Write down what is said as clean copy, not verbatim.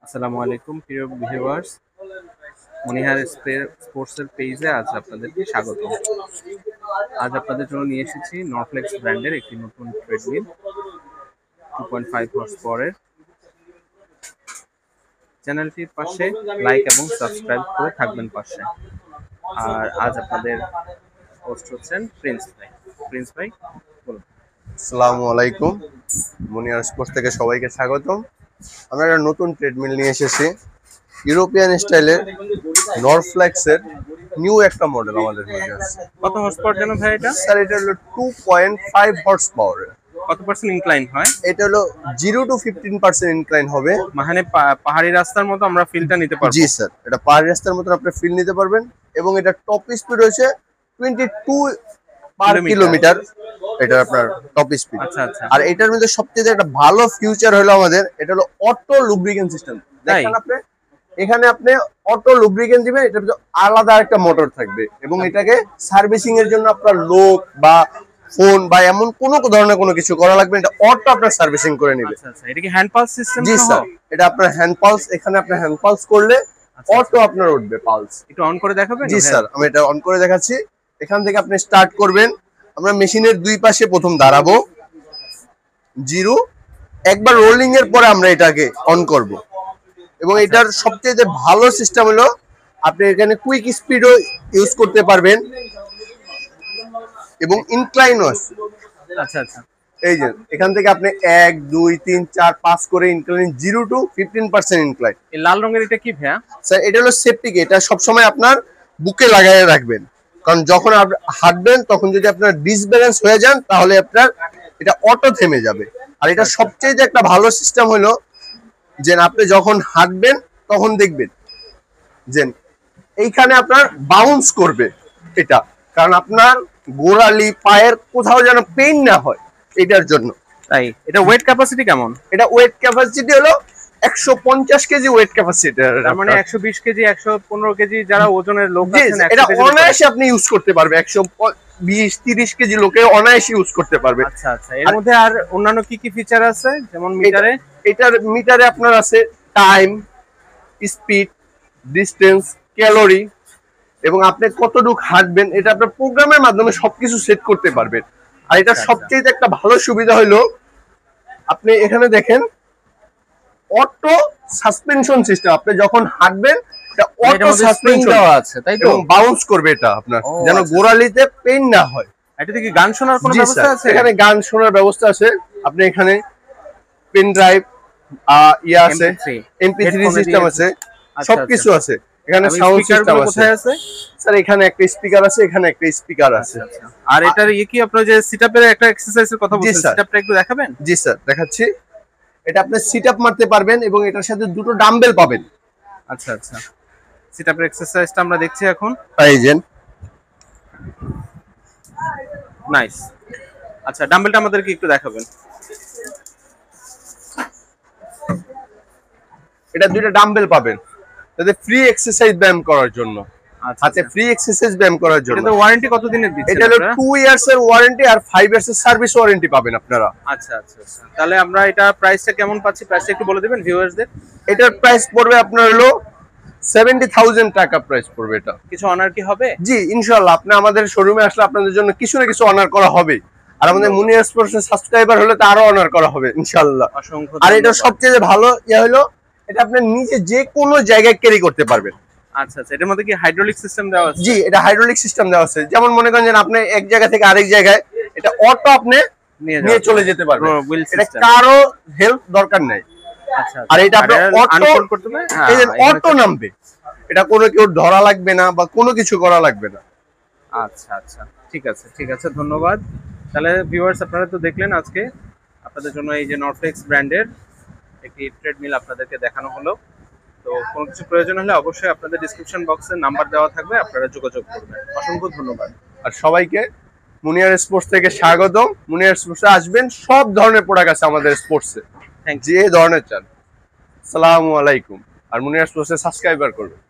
আসসালামু আলাইকুম প্রিয় ভিউয়ার্স, মনিহার স্পোর্টসের পেজে আজ আপনাদেরকে স্বাগত। আজ আপনাদের জন্য নিয়ে এসেছি নরফ্লেক্স ব্র্যান্ডের একটি নতুন ট্রেডমিল 2.5 হর্স পাওয়ারের। চ্যানেলটির পাশে লাইক এবং সাবস্ক্রাইব করে থাকবেন পাশে। আর আজ আপনাদের হোস্ট হচ্ছেন প্রিন্স ভাই। প্রিন্স ভাই বলুন। আসসালামু আলাইকুম, মুনিয়ার স্পোর্টস থেকে সবাইকে স্বাগতম। আমরা একটা নতুন ট্রেডমিল নিয়ে এসেছি, ইউরোপিয়ান স্টাইলের নরফ্লেক্সের নিউ একটা মডেল আমাদের মধ্যে আছে। কত হর্স পাওয়ার যেন ভাই এটা? স্যার এটা হলো 2.5 হর্স পাওয়ার। কত পার্সেন্ট ইনক্লাইন হয়? এটা হলো 0 to 15% ইনক্লাইন হবে। মানে পাহাড়ি রাস্তার মতো আমরা ফিলটা নিতে পারবো? জি স্যার, এটা পাহাড়ি রাস্তার মতো আপনি ফিল নিতে পারবেন এবং এটা টপ স্পিড হচ্ছে 22 পার কিলোমিটার। এটা আপনার টপ স্পিড। আচ্ছা আচ্ছা। আর এটার মধ্যে সবচেয়ে একটা ভালো ফিউচার হলো আমাদের, এটা হলো অটো লুব্রিকেন্ট সিস্টেম। দেখেন আপনি এখানে আপনি অটো লুব্রিকেন্ট দিবেন, এটার মধ্যে আলাদা একটা মোটর থাকবে এবং এটাকে সার্ভিসিং এর জন্য আপনার লোক বা ফোন বা এমন কোনো ধরনের কোনো কিছু করা লাগবে, এটা অটো আপনার সার্ভিসিং করে নেবে। আচ্ছা আচ্ছা। এটা কি হ্যান্ড পালস সিস্টেম? জি স্যার, এটা আপনার হ্যান্ড পালস, এখানে আপনার হ্যান্ড পালস করলে অটো আপনার উঠবে পালস। একটু অন করে দেখাবেন? জি স্যার, আমি এটা অন করে দেখাচ্ছি। এখান থেকে আপনি স্টার্ট করবেন। আমরা মেশিনের দুই পাশে প্রথম দাঁড়াবো, 0 একবার রোলিং এর পরে আমরা এটাকে অন করব। এবং এটার সবচেয়ে ভালো সিস্টেম হলো আপনি এখানে কুইক স্পিডও ইউজ করতে পারবেন এবং ইনক্লাইনও আছে। আচ্ছা আচ্ছা। এই যে এখান থেকে আপনি 1 2 3 4 5 করে ইনক্লাইন 0 to 15% ইনক্লাইন। এই লাল রঙের এটা কি ভাইয়া? স্যার এটা হলো সেফটি কে, এটা সবসময় আপনার বুকে লাগায় রাখবেন, কারণ যখন আপনি হাঁটবেন তখন যদি আপনার ডিসব্যালেন্স হয়ে যান তাহলে আপনার এটা অটো থেমে যাবে। আর এটা সবচেয়ে একটা ভালো সিস্টেম হলো যে আপনি যখন হাঁটবেন তখন দেখবেন যে এইখানে আপনার বাউন্স করবে এটা, কারণ আপনার গোড়ালি পায়ের কোথাও যেন পেইন না হয় এটার জন্য। তাই এটা ওয়েট ক্যাপাসিটি কেমন? এটা ওয়েট ক্যাপাসিটি হলো 150 কেজি ওয়েট ক্যাপাসিটি। তার মানে 120 কেজি 115 কেজি যারা ওজনের লোক আছেন এটা অনায়াসে আপনি ইউজ করতে পারবে। 120 30 কেজি লোকে অনায়াসে ইউজ করতে পারবে। আচ্ছা আচ্ছা। এর মধ্যে আর অন্যান্য কি কি ফিচার আছে? যেমন মিটারে, এটার মিটারে আপনার আছে টাইম, স্পিড, ডিসটেন্স, ক্যালোরি এবং আপনি কতটুকু হাঁটবেন এটা আপনার প্রোগ্রামের মাধ্যমে সবকিছু সেট করতে পারবেন। আর এটা সবচেয়ে একটা ভালো সুবিধা হলো আপনি এখানে দেখেন অটো সাসপেনশন সিস্টেম। আপনি যখন হাঁটবেন এটা অটো সাসপেনশন দেওয়া আছে, তাই তো? বাউন্স করবে এটা আপনার, যেন গোড়ালিতে পেইন না হয়। এটাতে কি গান শোনার কোনো ব্যবস্থা আছে? এখানে গান শোনার ব্যবস্থা আছে। আপনি এখানে পেন ড্রাইভ ইয়া আছে, MP3 সিস্টেম আছে, সবকিছু আছে। এখানে সাউন্ড সিস্টেম আছে। কোথায় আছে স্যার? এখানে একটা স্পিকার আছে, এখানে একটা স্পিকার আছে। আর এটার কি আপনারা যে সিটআপের একটা এক্সারসাইজের কথা বলছেন, সিটআপটা একটু দেখাবেন? জি স্যার, দেখাচ্ছি। এটা আপনি সিটআপ মারতে পারবেন এবং এটার সাথে দুটো ডাম্বেল পাবেন। আচ্ছা আচ্ছা। সিটআপের এক্সারসাইজটা আমরা দেখছি এখন। এই যে নাইস। আচ্ছা, ডাম্বেলটা আমাদেরকে একটু দেখাবেন? এটা দুটো ডাম্বেল পাবেন যাতে ফ্রি এক্সারসাইজ ব্যায়াম করার জন্য। আচ্ছা, ফ্রি এক্সারসাইজ ব্যায়াম করার জন্য। এটা ওয়ারেন্টি কত দিনের দিচ্ছেন? এটা হলো 2 ইয়ার্স এর ওয়ারেন্টি আর 5 ইয়ার্স এর সার্ভিস ওয়ারেন্টি পাবেন আপনারা। আচ্ছা আচ্ছা আচ্ছা। তাহলে আমরা এটা প্রাইসটা কেমন পাচ্ছি? প্রাইসটা একটু বলে দিবেন ভিউয়ারদের? এটার প্রাইস পড়বে আপনার হলো 70,000 টাকা প্রাইস পড়বে। এটা কিছু অনার কি হবে? জি ইনশাআল্লাহ, আপনি আমাদের শোরুমে আসলে আপনাদের জন্য কিছু না কিছু অনার করা হবে। আর আমাদের মুনিয়ার স্পোর্টসের সাবস্ক্রাইবার হলে তো আরো অনার করা হবে ইনশাআল্লাহ। অসংখ্য। আর এটা সবচেয়ে ভালো ইয়া হলো এটা আপনি নিজে যে কোনো জায়গায় ক্যারি করতে পারবেন। আচ্ছা আচ্ছা। এটার মধ্যে কি হাইড্রোলিক সিস্টেম দেওয়া আছে? জি, এটা হাইড্রোলিক সিস্টেম দেওয়া আছে। যেমন মনে করেন যে আপনি এক জায়গা থেকে আরেক জায়গায় এটা অটো আপনি নিয়ে চলে যেতে পারবেন। এটা কারো হেল্প দরকার নাই। আচ্ছা। আর এটা আপনি অটো করতে হবে, এই যে অটো নামবে, এটা কোনো কেউ ধরা লাগবে না বা কোনো কিছু করা লাগবে না। আচ্ছা আচ্ছা, ঠিক আছে ঠিক আছে, ধন্যবাদ। তাহলে ভিউয়ার্স, আপনারা তো দেখলেন আজকে আপনাদের জন্য এই যে নরফ্লেক্স ব্র্যান্ডের একটি ট্রেডমিল আপনাদেরকে দেখানো হলো। তো কোনো কিছু প্রয়োজন হলে অবশ্যই আপনাদের ডিসক্রিপশন বক্সে নাম্বার দেওয়া থাকবে, আপনারা যোগাযোগ করবেন। অসংখ্য ধন্যবাদ। আর সবাইকে মুনিয়ার স্পোর্টস থেকে স্বাগতম। মুনিয়ার স্পোর্টসে আসবেন, সব ধরনের প্রোডাক্ট আছে আমাদের স্পোর্টসে, যে ধরনের চান। আসসালামু আলাইকুম। আর মুনিয়ার স্পোর্টসে সাবস্ক্রাইবার করবেন।